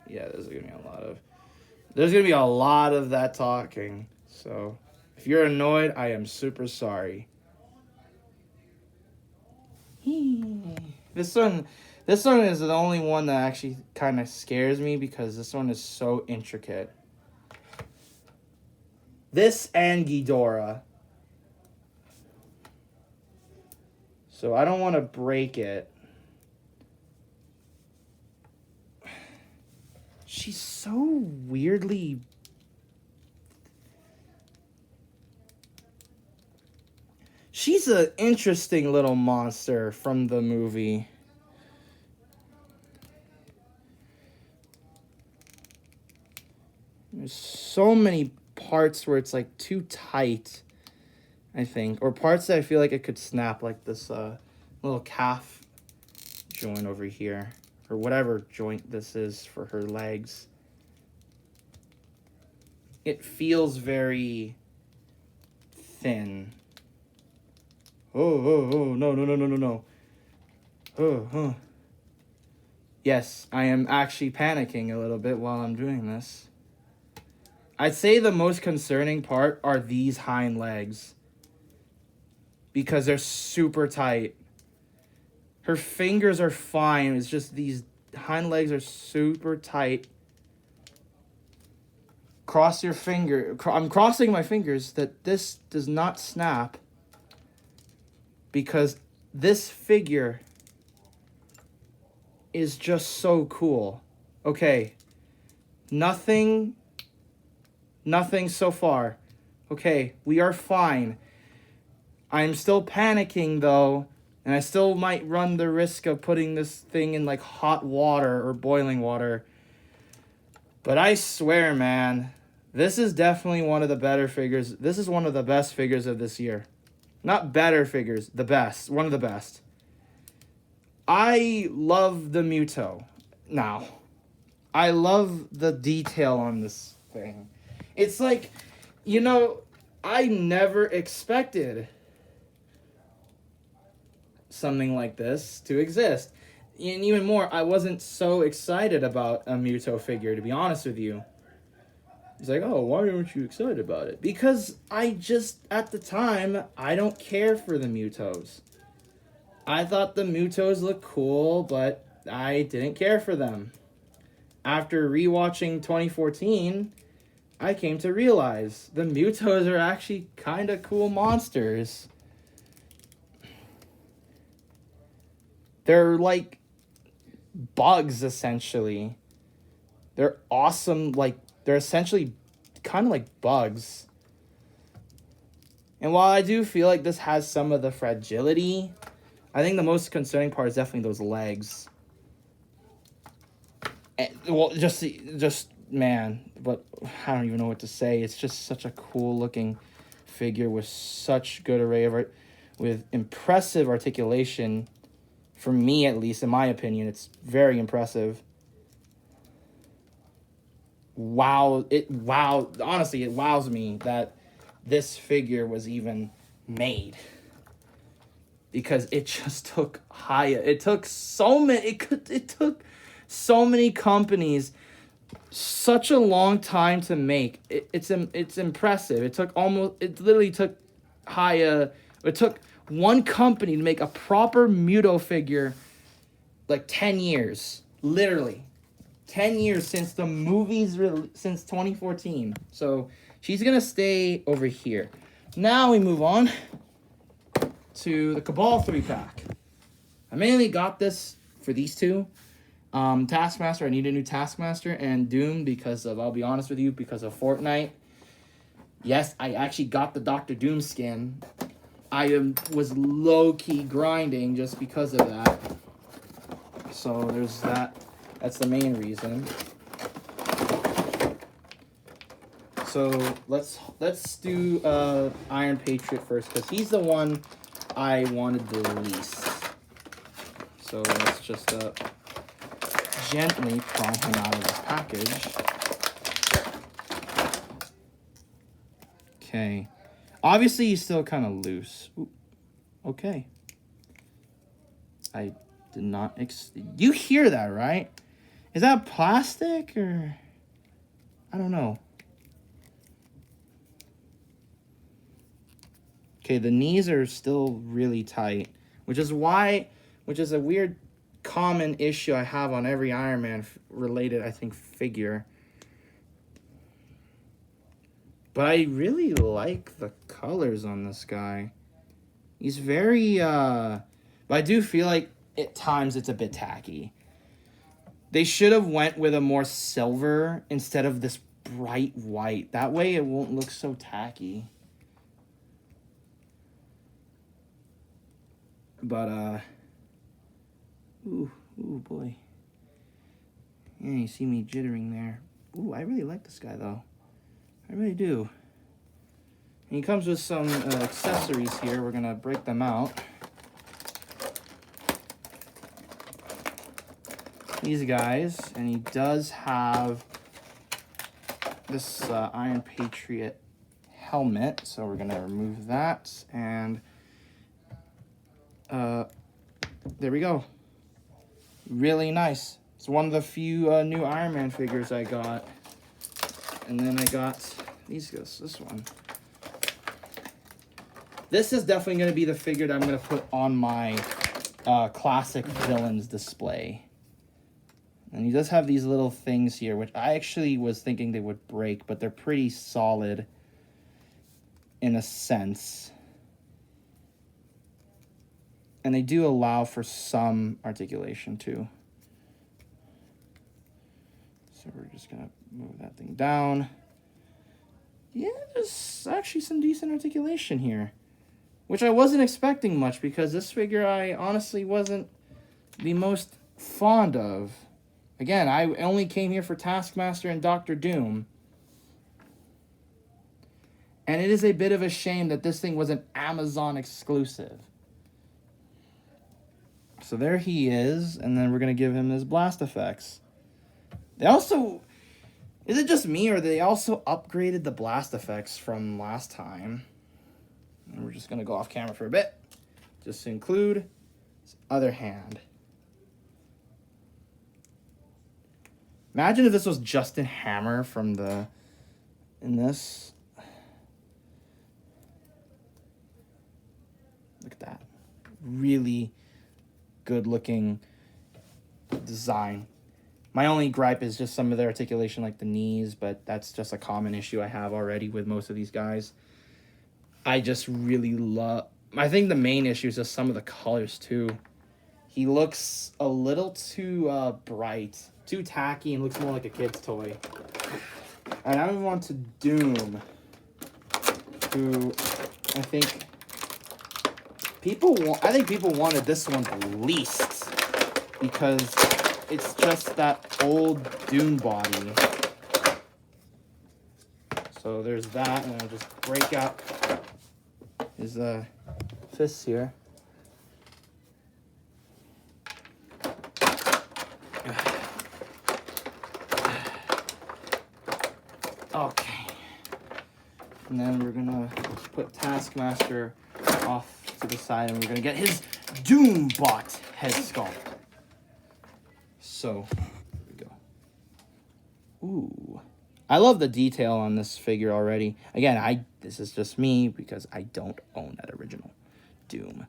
Yeah, there's gonna be a lot of that talking. So if you're annoyed, I am super sorry. This one is the only one that actually kind of scares me, because this one is so intricate. This and Ghidorah. So I don't want to break it. She's so weirdly... She's an interesting little monster from the movie. There's so many parts where it's like too tight, I think. Or parts that I feel like it could snap, like this little calf joint over here. Or whatever joint this is for her legs. It feels very thin. Oh, no. Oh. Yes, I am actually panicking a little bit while I'm doing this. I'd say the most concerning part are these hind legs, because they're super tight. Her fingers are fine. It's just these hind legs are super tight. cross your finger. I'm crossing my fingers that this does not snap, because this figure is just so cool. Okay. Nothing so far. Okay, we are fine. I'm still panicking though, and I still might run the risk of putting this thing in like hot water or boiling water. But I swear, man, this is definitely one of the better figures. This is one of the best figures of this year. Not better figures, the best. One of the best. I love the Muto. Now, I love the detail on this thing. It's like, you know, I never expected something like this to exist. And even more, I wasn't so excited about a Muto figure, to be honest with you. He's like, oh, why aren't you excited about it? Because I just, at the time, I don't care for the Mutos. I thought the Mutos looked cool, but I didn't care for them. After rewatching 2014, I came to realize the Mutos are actually kind of cool monsters. They're like bugs, essentially. They're awesome, like, they're essentially kind of like bugs. And while I do feel like this has some of the fragility, I think the most concerning part is definitely those legs. And, well, just man, but I don't even know what to say. It's just such a cool looking figure with such good array of art, with impressive articulation. For me, at least, in my opinion, it's very impressive. Honestly, it wows me that this figure was even made. Because it just took it took so many companies such a long time to make. It's impressive. It literally took it took one company to make a proper Muto figure like 10 years. Literally. 10 years since the movies, since 2014. So she's going to stay over here. Now we move on to the Cabal 3-pack. I mainly got this for these two. Taskmaster, I need a new Taskmaster, and Doom because of, I'll be honest with you, because of Fortnite. Yes, I actually got the Dr. Doom skin. I was low-key grinding just because of that. So there's that. That's the main reason. So let's do Iron Patriot first, because he's the one I wanted the least. So let's just gently pry him out of the package. Okay. Obviously, he's still kind of loose. Ooh. Okay. I did not... You hear that, right? Is that plastic or... I don't know. Okay, the knees are still really tight, which is a weird common issue I have on every Iron Man related, I think, figure. But I really like the colors on this guy. He's very, but I do feel like at times it's a bit tacky. They should have went with a more silver instead of this bright white. That way it won't look so tacky. But, ooh boy. Yeah, you see me jittering there. Ooh, I really like this guy, though. I really do. And he comes with some accessories here. We're going to break them out. These guys. And he does have this Iron Patriot helmet. So we're going to remove that. And there we go. Really nice. It's one of the few new Iron Man figures I got. And then I got this one. This is definitely going to be the figure that I'm going to put on my classic villains display. And he does have these little things here, which I actually was thinking they would break, but they're pretty solid in a sense. And they do allow for some articulation too. So we're just gonna move that thing down. Yeah, there's actually some decent articulation here, which I wasn't expecting much because this figure I honestly wasn't the most fond of. Again, I only came here for Taskmaster and Doctor Doom. And it is a bit of a shame that this thing was an Amazon exclusive. So there he is, and then we're going to give him his blast effects. They also... Is it just me, or they also upgraded the blast effects from last time? And we're just going to go off camera for a bit. Just to include his other hand. Imagine if this was Justin Hammer from the... in this. Look at that. Really good looking design. My only gripe is just some of their articulation, like the knees, but that's just a common issue I have already with most of these guys. I just really love... I think the main issue is just some of the colors, too. He looks a little too bright, too tacky, and looks more like a kid's toy. And I move on to Doom, who I think people wanted this one the least because it's just that old Doom body. So there's that, and I'll just break out his fists here. Okay. And then we're gonna put Taskmaster off to the side, and we're gonna get his Doombot head sculpt. So, here we go. Ooh. I love the detail on this figure already. Again, this is just me because I don't own that original Doom.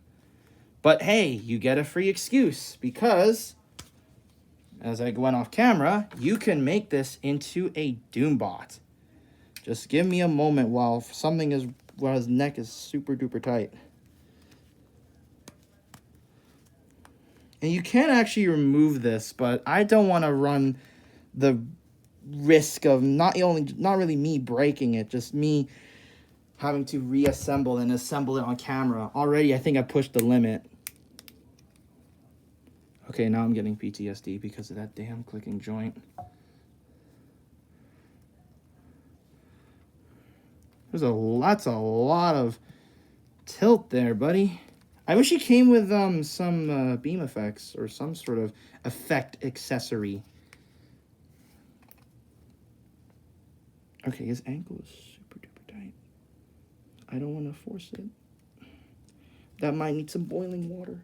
But hey, you get a free excuse because, as I went off camera, you can make this into a Doombot. Just give me a moment while his neck is super duper tight. And you can actually remove this, but I don't want to run the risk of not really me breaking it, just me having to reassemble and assemble it on camera. Already, I think I pushed the limit. Okay, now I'm getting PTSD because of that damn clicking joint. That's a lot of tilt there, buddy. I wish he came with some beam effects or some sort of effect accessory. Okay, his ankle is super duper tight. I don't want to force it. That might need some boiling water.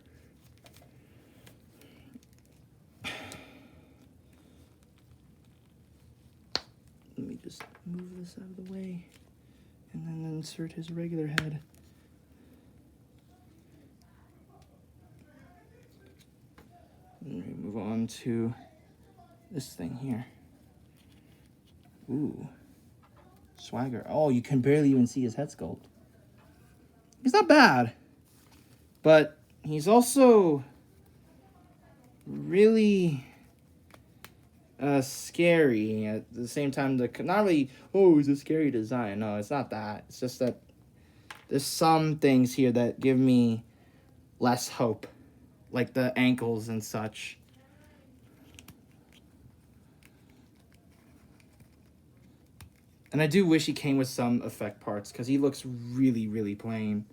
Let me just move this out of the way and then insert his regular head. And we move on to this thing here. Ooh. Swagger. Oh, you can barely even see his head sculpt. He's not bad. But he's also really scary at the same time. Not really, oh, it's a scary design. No, it's not that. It's just that there's some things here that give me less hope. Like the ankles and such. And I do wish he came with some effect parts because he looks really, really plain.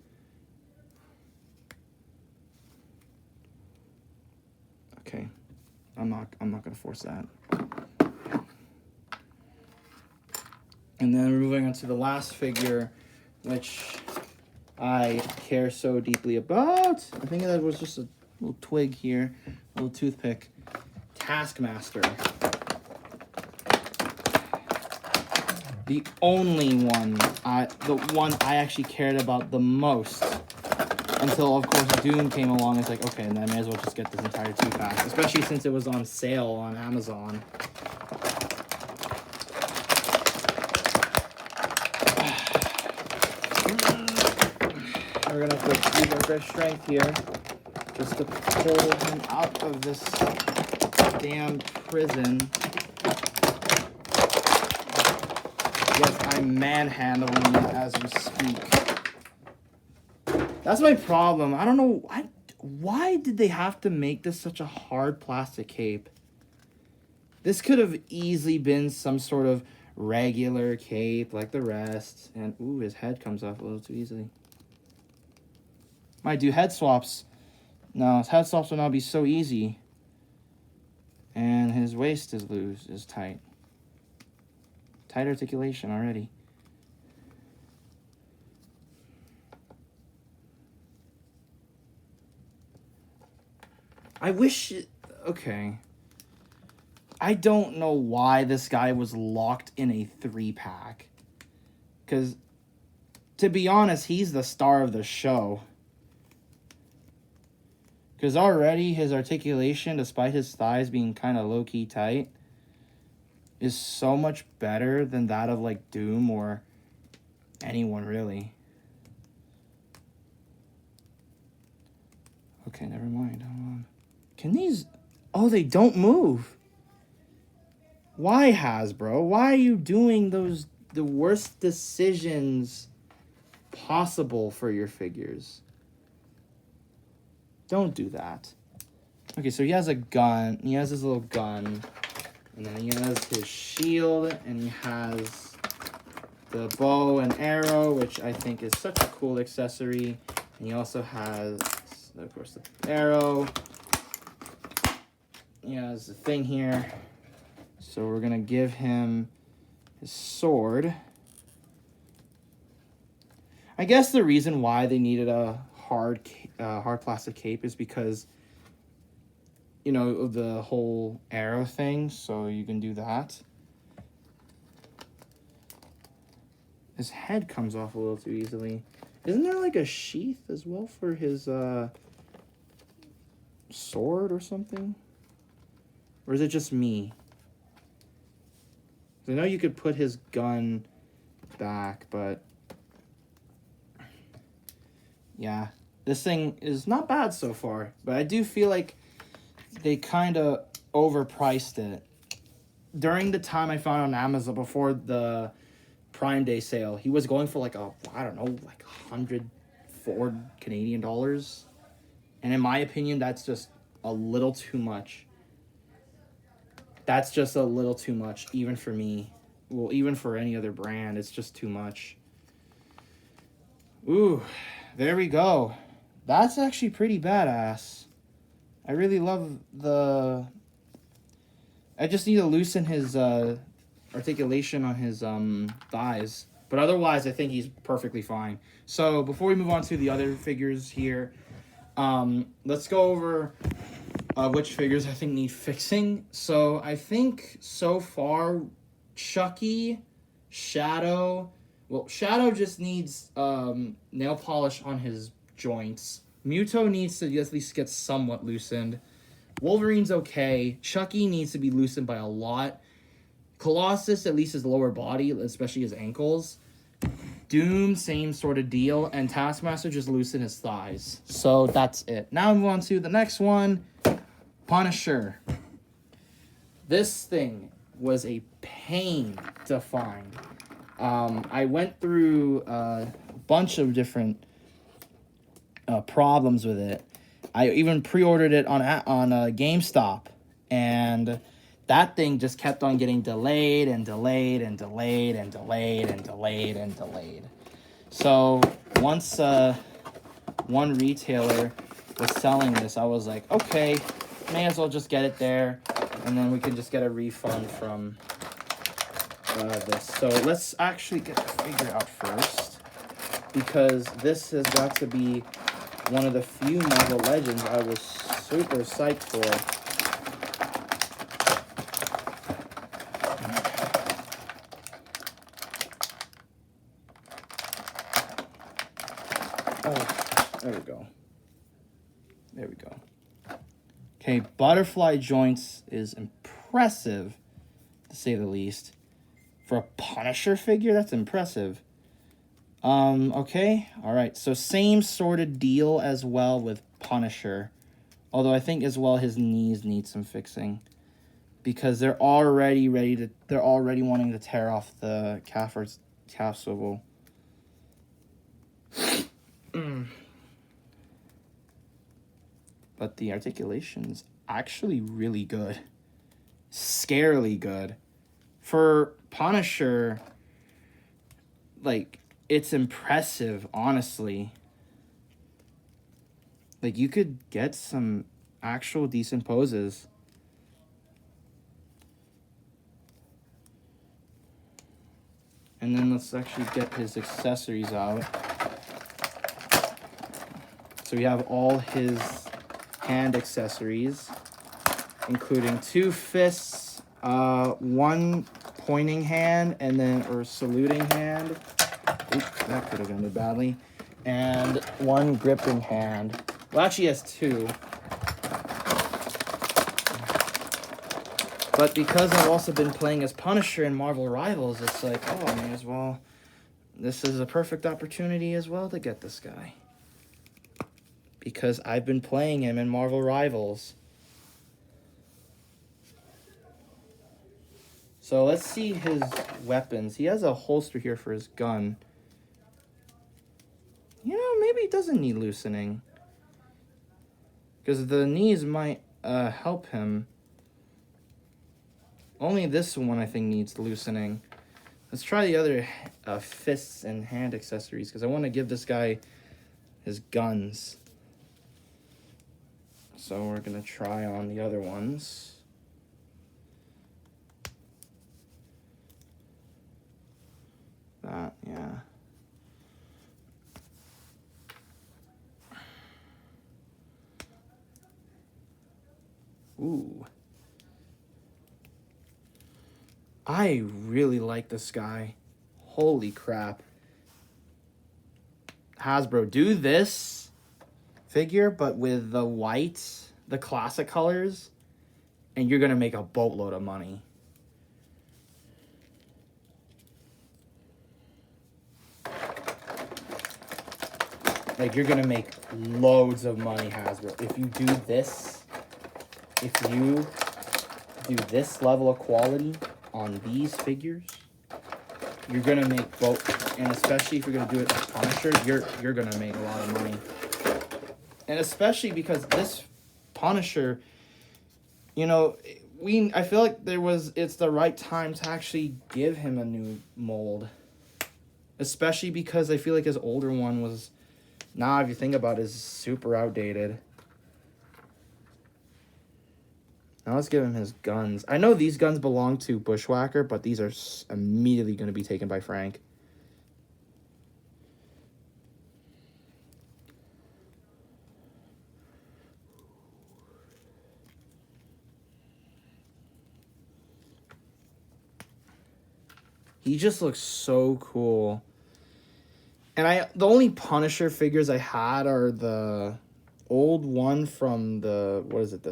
Okay, I'm not gonna force that. And then we're moving on to the last figure, which I care so deeply about. I think that was just a little twig here, a little toothpick. Taskmaster. The only one, the one I actually cared about the most Until, of course, Doom came along. It's like, okay, and I may as well just get this entire 2-pack. Especially since it was on sale on Amazon. We're going to have to use our grip strength here. Just to pull him out of this damn prison. Yes, I'm manhandling it as we speak. That's my problem. I don't know why did they have to make this such a hard plastic cape? This could have easily been some sort of regular cape like the rest. And ooh, his head comes off a little too easily. Might do head swaps. No, his head swaps will not be so easy. And his waist is tight. Tight articulation already. I wish... Okay. I don't know why this guy was locked in a 3-pack. Because, to be honest, he's the star of the show. Because already his articulation, despite his thighs being kind of low-key tight, is so much better than that of, like, Doom or anyone, really. Okay, never mind. Hold on. Can these... Oh, they don't move. Why, Hasbro? Why are you doing the worst decisions possible for your figures? Don't do that. Okay, so he has a gun. He has his little gun. And then he has his shield. And he has the bow and arrow, which I think is such a cool accessory. And he also has, of course, the arrow. He has the thing here. So we're going to give him his sword. I guess the reason why they needed a hard plastic cape is because, you know, of the whole arrow thing. So you can do that. His head comes off a little too easily. Isn't there like a sheath as well for his sword or something? Or is it just me? I know you could put his gun back, but yeah, this thing is not bad so far. But I do feel like they kind of overpriced it. During the time I found on Amazon before the Prime Day sale, he was going for like I don't know, like 104 Canadian dollars. And in my opinion, that's just a little too much. That's just a little too much, even for me. Well, even for any other brand, it's just too much. Ooh, there we go. That's actually pretty badass. I really love the... I just need to loosen his articulation on his thighs. But otherwise, I think he's perfectly fine. So, before we move on to the other figures here, let's go over... which figures I think need fixing. So I think so far, Chucky, Shadow. Well, Shadow just needs nail polish on his joints. Muto needs to at least get somewhat loosened. Wolverine's okay. Chucky needs to be loosened by a lot. Colossus, at least his lower body, especially his ankles. Doom, same sort of deal. And Taskmaster just loosen his thighs. So that's it. Now move on to the next one. Punisher. This thing was a pain to find. I went through a bunch of different problems with it. I even pre-ordered it on GameStop, and that thing just kept on getting delayed and delayed and delayed and delayed and delayed and delayed. So once one retailer was selling this, I was like, okay, may as well just get it there, and then we can just get a refund from this. So let's actually get the figure out first, because this has got to be one of the few Marvel Legends I was super psyched for. Oh, There we go. There we go. Okay, butterfly joints is impressive, to say the least. For a Punisher figure, that's impressive. Okay, alright, so same sort of deal as well with Punisher. Although I think as well his knees need some fixing. Because they're already wanting to tear off the calf swivel. But the articulation's actually really good. Scarily good. For Punisher, like, it's impressive, honestly. Like, you could get some actual decent poses. And then let's actually get his accessories out. So we have all his hand accessories, including 2 fists, 1 pointing hand, and then, or saluting hand. Oops, that could have ended badly. And 1 gripping hand. Well, actually, he has 2. But because I've also been playing as Punisher in Marvel Rivals, it's like, oh, I may as well. This is a perfect opportunity as well to get this guy. Because I've been playing him in Marvel Rivals. So let's see his weapons. He has a holster here for his gun. You know, maybe he doesn't need loosening. Because the knees might help him. Only this one, I think, needs loosening. Let's try the other fists and hand accessories, because I want to give this guy his guns. So we're going to try on the other ones. That, yeah. Ooh. I really like this guy. Holy crap. Hasbro, do this figure, but with the white, the classic colors, and you're going to make a boatload of money. Like, you're going to make loads of money, Hasbro. If you do this, if you do this level of quality on these figures, you're going to make both. And especially if you're going to do it with Punisher, you're going to make a lot of money. And especially because this Punisher, you know, I feel like it's the right time to actually give him a new mold. Especially because I feel like his older one was, now if you think about it, is super outdated. Now let's give him his guns. I know these guns belong to Bushwhacker, but these are immediately going to be taken by Frank. He just looks so cool. And the only Punisher figures I had are the old one from the, what is it?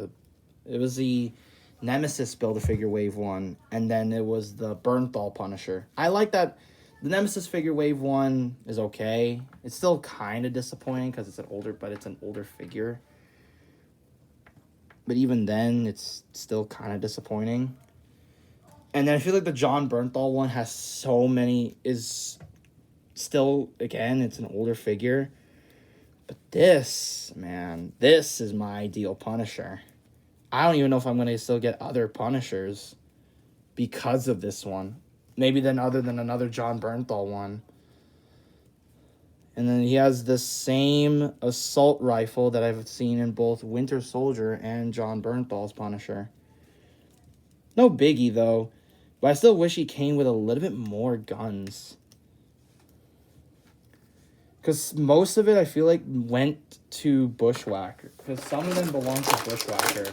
It was the Nemesis Build-A-Figure Wave 1. And then it was the Bernthal Punisher. I like that. The Nemesis Figure Wave 1 is okay. It's still kind of disappointing because it's an older figure. But even then, it's still kind of disappointing. And then I feel like the John Bernthal one has so many, is still, again, it's an older figure. But this, man, this is my ideal Punisher. I don't even know if I'm going to still get other Punishers because of this one. Maybe then other than another John Bernthal one. And then he has the same assault rifle that I've seen in both Winter Soldier and John Bernthal's Punisher. No biggie, though. But I still wish he came with a little bit more guns. Because most of it, I feel like, went to Bushwhacker. Because some of them belong to Bushwhacker.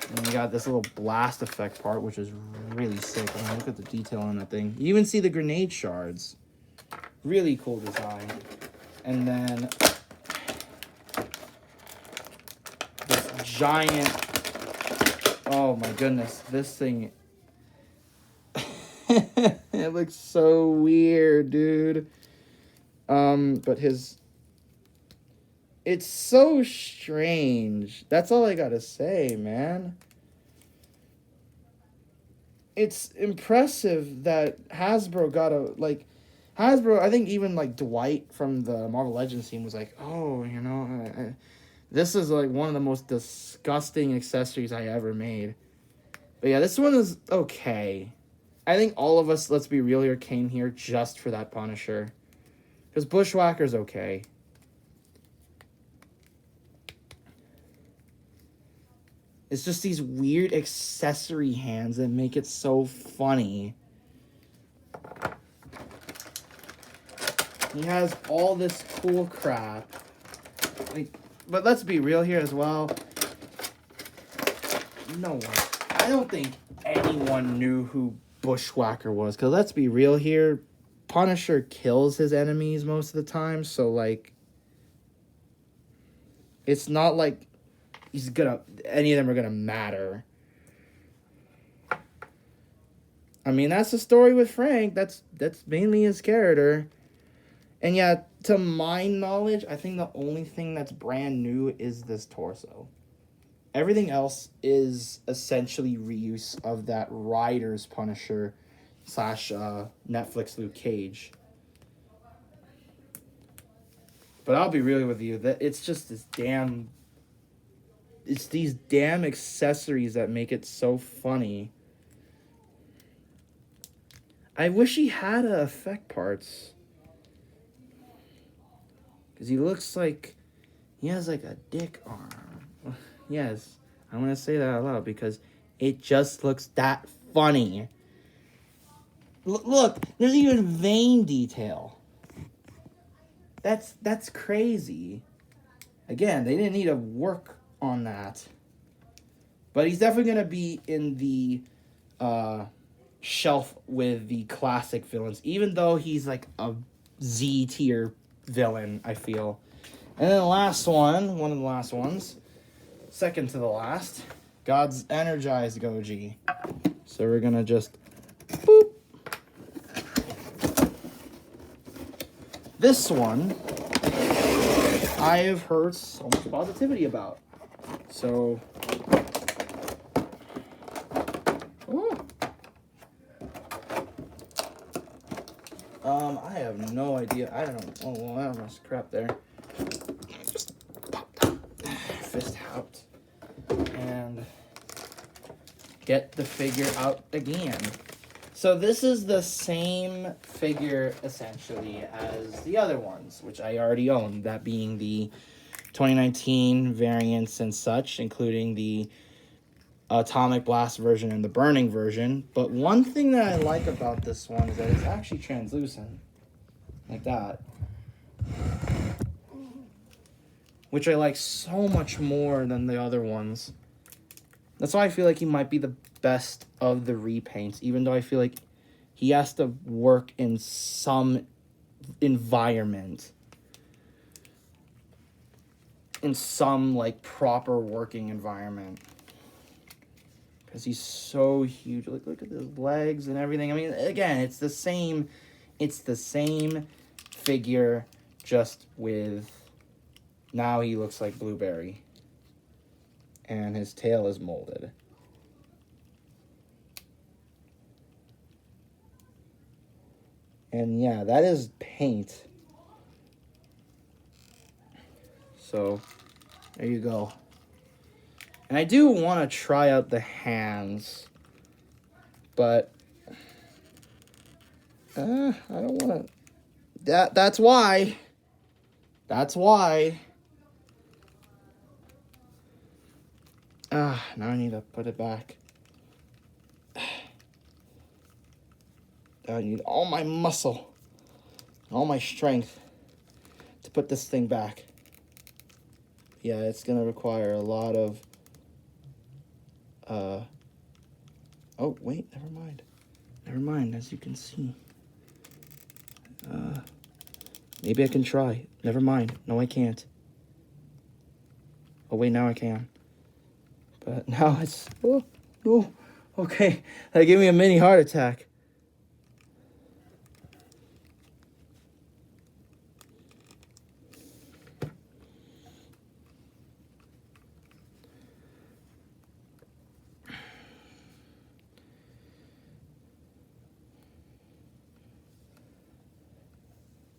And you got this little blast effect part, which is really sick. I mean, look at the detail on that thing. You even see the grenade shards. Really cool design. And then giant. Oh my goodness, this thing. It looks so weird, dude. But it's so strange. That's all I gotta say, man. It's impressive that Hasbro got Hasbro, I think even like Dwight from the Marvel Legends team was like, oh, this is like one of the most disgusting accessories I ever made. But yeah, this one is okay. I think all of us, let's be real here, came here just for that Punisher. Because Bushwhacker's okay. It's just these weird accessory hands that make it so funny. He has all this cool crap. But let's be real here as well. No one. I don't think anyone knew who Bushwhacker was. Because let's be real here. Punisher kills his enemies most of the time. So, like, it's not like any of them are gonna matter. I mean, that's the story with Frank. That's mainly his character. And yeah, to my knowledge, I think the only thing that's brand new is this torso. Everything else is essentially reuse of that Riders Punisher / Netflix Luke Cage. But I'll be real with you, that it's just it's these damn accessories that make it so funny. I wish he had effect parts. Because he looks like he has like a dick arm. Yes, I want to say that out loud because it just looks that funny. Look, there's even vein detail. That's crazy. Again, they didn't need to work on that. But he's definitely going to be in the shelf with the classic villains, even though he's like a Z tier villain, I feel. And then the last one of the last ones, second to the last, God's Energized Goji. So we're gonna just boop. This one I have heard so much positivity about. So I have no idea. I don't. Oh, well, that was crap there. Just pop that fist out and get the figure out again. So this is the same figure essentially as the other ones, which I already own. That being the 2019 variants and such, including the Atomic Blast version and the Burning version. But one thing that I like about this one is that it's actually translucent. Like that. Which I like so much more than the other ones. That's why I feel like he might be the best of the repaints, even though I feel like he has to work in some environment. In some, like, proper working environment. Because he's so huge. Look at his legs and everything. I mean, again, it's the same figure, just with, now he looks like Blueberry. And his tail is molded. And yeah, that is paint. So, there you go. And I do want to try out the hands, but I don't want to. That's why. That's why. Now I need to put it back. I need all my muscle, all my strength to put this thing back. Yeah, it's going to require a lot of... Oh, wait, never mind. Never mind, as you can see. Maybe I can try. Never mind. No, I can't. Oh, wait, now I can. But now it's, oh, no. Okay, that gave me a mini heart attack.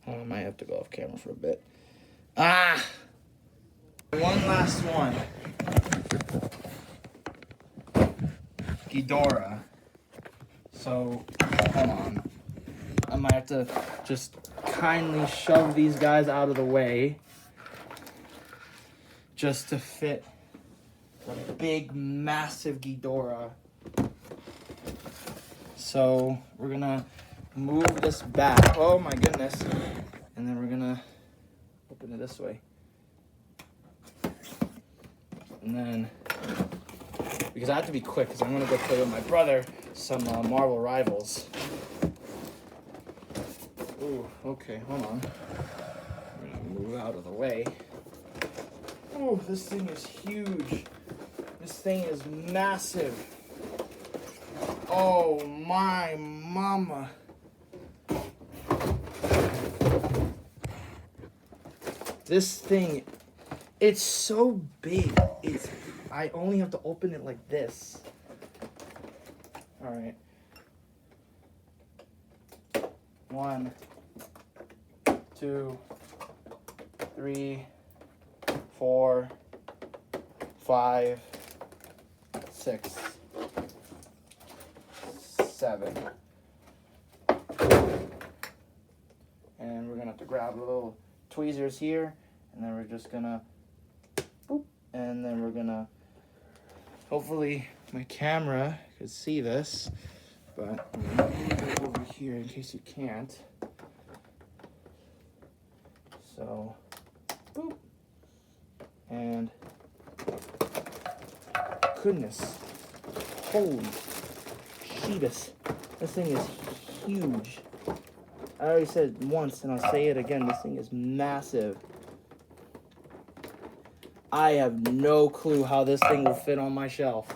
I might have to go off camera for a bit. Ah! One last one. Ghidorah. So, hold on. I might have to just kindly shove these guys out of the way just to fit the big, massive Ghidorah. So, we're gonna move this back. Oh my goodness. And then we're gonna open it this way. And then, because I have to be quick, because I'm gonna go play with my brother some Marvel Rivals. Ooh, okay, hold on. I'm gonna move out of the way. Ooh, this thing is huge. This thing is massive. Oh my mama. This thing, it's so big. I only have to open it like this. All right. 1, 2, 3, 4, 5, 6, 7. And we're gonna have to grab the little tweezers here, and then we're just gonna boop, and then we're gonna, hopefully my camera could see this, but I'm gonna move it over here in case you can't. So, boop, and goodness, holy sheetus, this thing is huge. I already said it once, and I'll say it again, this thing is massive. I have no clue how this thing will fit on my shelf,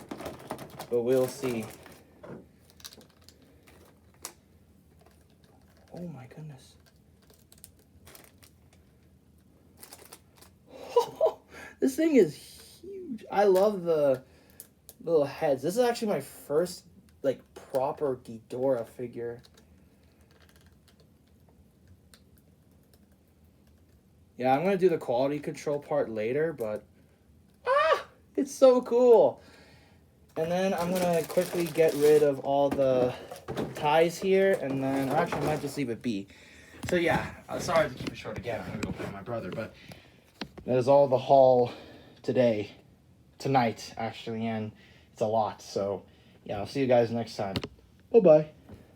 but we'll see. Oh my goodness. This thing is huge. I love the little heads. This is actually my first, like, proper Ghidorah figure. Yeah, I'm going to do the quality control part later, but it's so cool. And then I'm going to quickly get rid of all the ties here, and then actually I might just leave it be. So yeah, sorry to keep it short again. I'm going to go play with my brother, but that is all the haul tonight, actually, and it's a lot. So yeah, I'll see you guys next time. Bye-bye.